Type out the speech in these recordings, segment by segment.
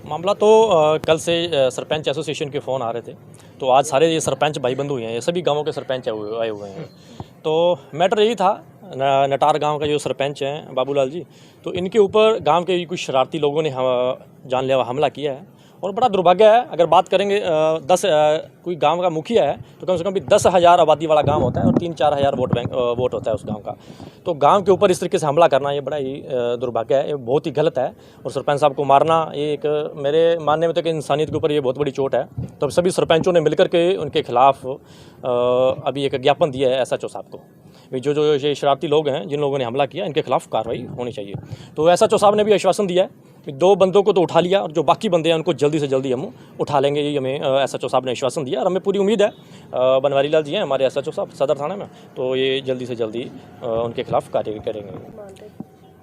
मामला तो कल से सरपंच एसोसिएशन के फ़ोन आ रहे थे, तो आज सारे ये सरपंच भाई बंधु हुए हैं, ये सभी गांवों के सरपंच आए हुए हैं। तो मैटर यही था, नटार गांव का जो सरपंच हैं बाबूलाल जी, तो इनके ऊपर गांव के कुछ शरारती लोगों ने जानलेवा हमला किया है। और बड़ा दुर्भाग्य है, अगर बात करेंगे कोई गांव का मुखिया है तो कम से कम भी 10,000 आबादी वाला गांव होता है और 3-4 हज़ार वोट होता है उस गांव का। तो गांव के ऊपर इस तरीके से हमला करना ये बड़ा ही दुर्भाग्य है, ये बहुत ही गलत है। और सरपंच साहब को मारना ये एक मेरे मानने में तो कि इंसानियत के ऊपर ये बहुत बड़ी चोट है। तो सभी सरपंचों ने मिलकर के उनके खिलाफ अभी एक ज्ञापन दिया है SHO साहब को। जो ये शरारती लोग हैं, जिन लोगों ने हमला किया, इनके खिलाफ कार्रवाई होनी चाहिए। तो SHO साहब ने भी आश्वासन दिया है कि 2 बंदों को तो उठा लिया और जो बाकी बंदे हैं उनको जल्दी से जल्दी हम उठा लेंगे, ये हमें SHO साहब ने आश्वासन दिया। और हमें पूरी उम्मीद है, बनवारी लाल जी हैं हमारे SHO साहब सदर थाने में, तो ये जल्दी से जल्दी उनके खिलाफ कार्य करेंगे।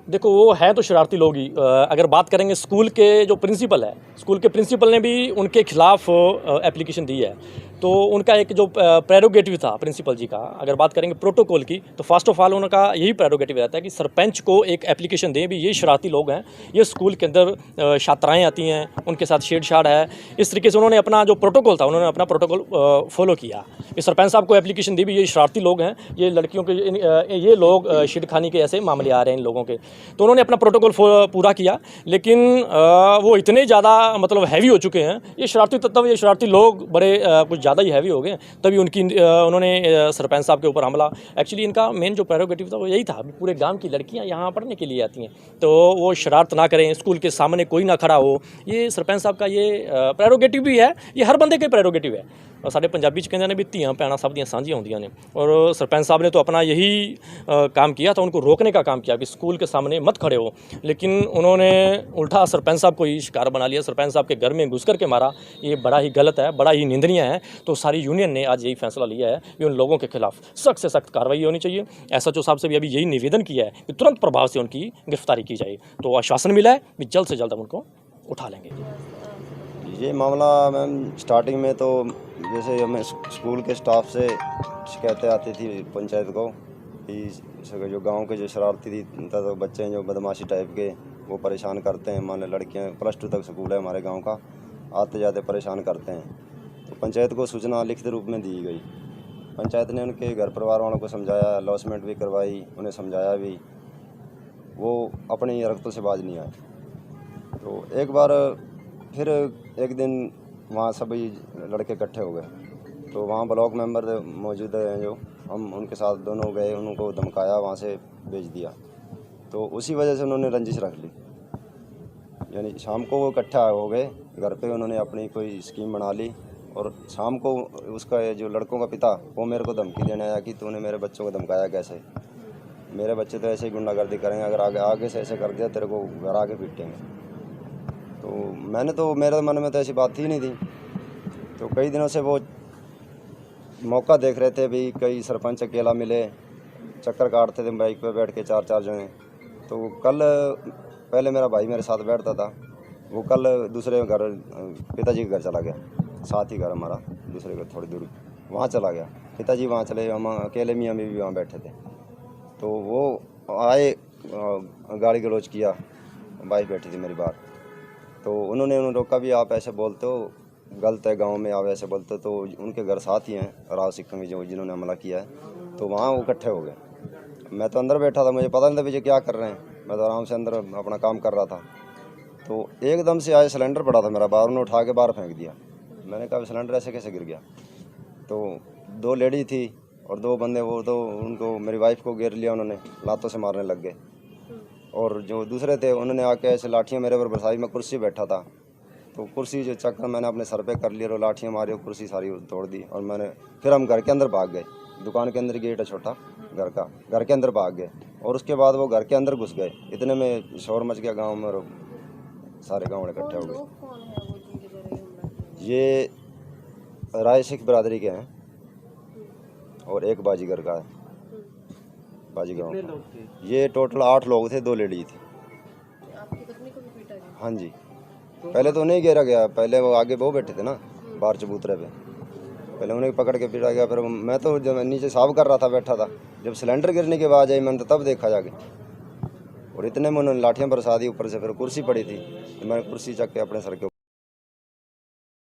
देखो, वो है तो शरारती लोग ही। अगर बात करेंगे स्कूल के जो प्रिंसिपल है, स्कूल के प्रिंसिपल ने भी उनके खिलाफ एप्लीकेशन दी है। तो उनका एक जो प्रेरोगेटिव था प्रिंसिपल जी का, अगर बात करेंगे प्रोटोकॉल की, तो फर्स्ट ऑफ ऑल उनका यही प्रेरोगेटिव रहता है कि सरपंच को एक एप्लीकेशन दें भी ये शरारती लोग हैं, ये स्कूल के अंदर छात्राएँ आती हैं, उनके साथ छेड़छाड़ है। इस तरीके से उन्होंने अपना जो प्रोटोकॉल था, उन्होंने अपना प्रोटोकॉल फॉलो किया। इस सरपंच साहब को एप्लीकेशन दी भी ये शरारती लोग हैं, ये लड़कियों के ये लोग छेड़खानी के ऐसे मामले आ रहे हैं इन लोगों के। तो उन्होंने अपना प्रोटोकॉल पूरा किया, लेकिन वो इतने ज़्यादा मतलब हैवी हो चुके हैं, ये शरारती तत्व, ये शरारती लोग बड़े कुछ ज़्यादा ही हैवी हो गए। तभी उन्होंने सरपंच साहब के ऊपर हमला। एक्चुअली इनका मेन जो प्रेरोगेटिव था वो यही था, पूरे गांव की लड़कियां यहाँ पढ़ने के लिए आती हैं, तो वो शरारत ना करें, स्कूल के सामने कोई ना खड़ा हो। ये सरपंच साहब का ये प्रेरोगेटिव भी है, ये हर बंदे का प्रेरोगेटिव है। और साढ़े पंजाबी च कहते ने भी धीआं भैणां सब दियां सांझियां होंदियां ने। और सरपंच साहब ने तो अपना यही काम किया था, उनको रोकने का काम किया कि स्कूल के सामने मत खड़े हो, लेकिन उन्होंने उल्टा सरपंच साहब को ही शिकार बना लिया, सरपंच साहब के घर में घुस करके मारा। ये बड़ा ही गलत है, बड़ा ही निंदनीय है। तो सारी यूनियन ने आज यही फैसला लिया है कि उन लोगों के खिलाफ सख्त से सख्त कार्रवाई होनी चाहिए। SHO साहब से भी अभी यही निवेदन किया है कि तुरंत प्रभाव से उनकी गिरफ्तारी की जाए। तो आश्वासन मिला है कि जल्द से जल्द हम उनको उठा लेंगे। ये मामला मैम स्टार्टिंग में तो जैसे हमें स्कूल के स्टाफ से शिकायतें आती थी पंचायत को कि जो गांव के जो शरारती तो बच्चे हैं, जो बदमाशी टाइप के, वो परेशान करते हैं। मान लड़कियां +2 तक स्कूल है हमारे गांव का, आते जाते परेशान करते हैं। तो पंचायत को सूचना लिखित रूप में दी गई। पंचायत ने उनके घर परिवार वालों को समझाया, अलॉटमेंट भी करवाई, उन्हें समझाया भी, वो अपनी हरकतों से बाज नहीं आए। तो एक बार फिर एक दिन वहाँ सभी लड़के इकट्ठे हो गए, तो वहाँ ब्लॉक मेंबर मौजूद हैं, जो हम उनके साथ दोनों गए, उनको धमकाया, वहाँ से भेज दिया। तो उसी वजह से उन्होंने रंजिश रख ली, यानी शाम को वो इकट्ठा हो गए घर पे, उन्होंने अपनी कोई स्कीम बना ली। और शाम को उसका जो लड़कों का पिता, वो मेरे को धमकी देने आया कि तूने मेरे बच्चों को धमकाया कैसे, मेरे बच्चे तो ऐसे ही गुंडागर्दी करेंगे, अगर आगे से ऐसे कर दिया तेरे को घर आके पीटेंगे। तो मेरे मन में तो ऐसी बात ही नहीं थी। तो कई दिनों से वो मौका देख रहे थे भी, कई सरपंच अकेला मिले, चक्कर काटते थे बाइक पे बैठ के 4-4 जने। तो कल पहले मेरा भाई मेरे साथ बैठता था, वो कल दूसरे घर पिताजी के घर चला गया, साथ ही घर हमारा, दूसरे घर थोड़ी दूर, वहाँ चला गया। पिताजी वहाँ चले, हम अकेले मियाँ भी वहाँ बैठे थे। तो वो आए, गाली गलौज किया, वाइफ बैठी थी मेरी बाहर। तो उन्होंने रोका भी, आप ऐसे बोलते हो, गलत है, गांव में आप ऐसे बोलते हो। तो उनके घर साथ ही हैं राव सिक्खंगी, जो जिन्होंने हमला किया है। तो वहाँ वो इकट्ठे हो गए। मैं तो अंदर बैठा था, मुझे पता नहीं था मुझे क्या कर रहे हैं, मैं तो आराम से अंदर अपना काम कर रहा था। तो एकदम से आए, सिलेंडर पड़ा था मेरा बाहर, उन्होंने उठा के बाहर फेंक दिया। मैंने कहा सिलेंडर ऐसे कैसे गिर गया। तो 2 लेडी थी और 2 बंदे, वो तो उनको, मेरी वाइफ को घेर लिया, उन्होंने लातों से मारने लग गए। और जो दूसरे थे उन्होंने आके ऐसे लाठियाँ मेरे पर बरसाई, मैं कुर्सी बैठा था, तो कुर्सी जो चक्कर मैंने अपने सर पे कर लिया और लाठियाँ मारी और कुर्सी सारी तोड़ दी। और फिर हम घर के अंदर भाग गए, दुकान के अंदर गेट है छोटा घर का, घर के अंदर भाग गए। और उसके बाद वो घर के अंदर घुस गए, इतने में शोर मच गया गाँव में और सारे गाँव इकट्ठे हो गए। ये राय सिख बरादरी के हैं और एक बाजीगर का है, बाजीगांव। ये टोटल 8 लोग थे, 2 लेडी थी। आपकी पत्नी को भी पीटा गया? हाँ जी, पहले तो नहीं घेरा गया, पहले वो आगे वो बैठे थे ना बाहर चबूतरे पे, पहले उन्हें पकड़ के पीटा गया। फिर मैं तो जब नीचे साफ कर रहा था, बैठा था, जब सिलेंडर गिरने की आवाज़ आई मैंने तो तब देखा जाके, और इतने में उन्होंने लाठियाँ बरसा दी ऊपर से। फिर कुर्सी पड़ी थी, तो मैंने कुर्सी चक के अपने सर के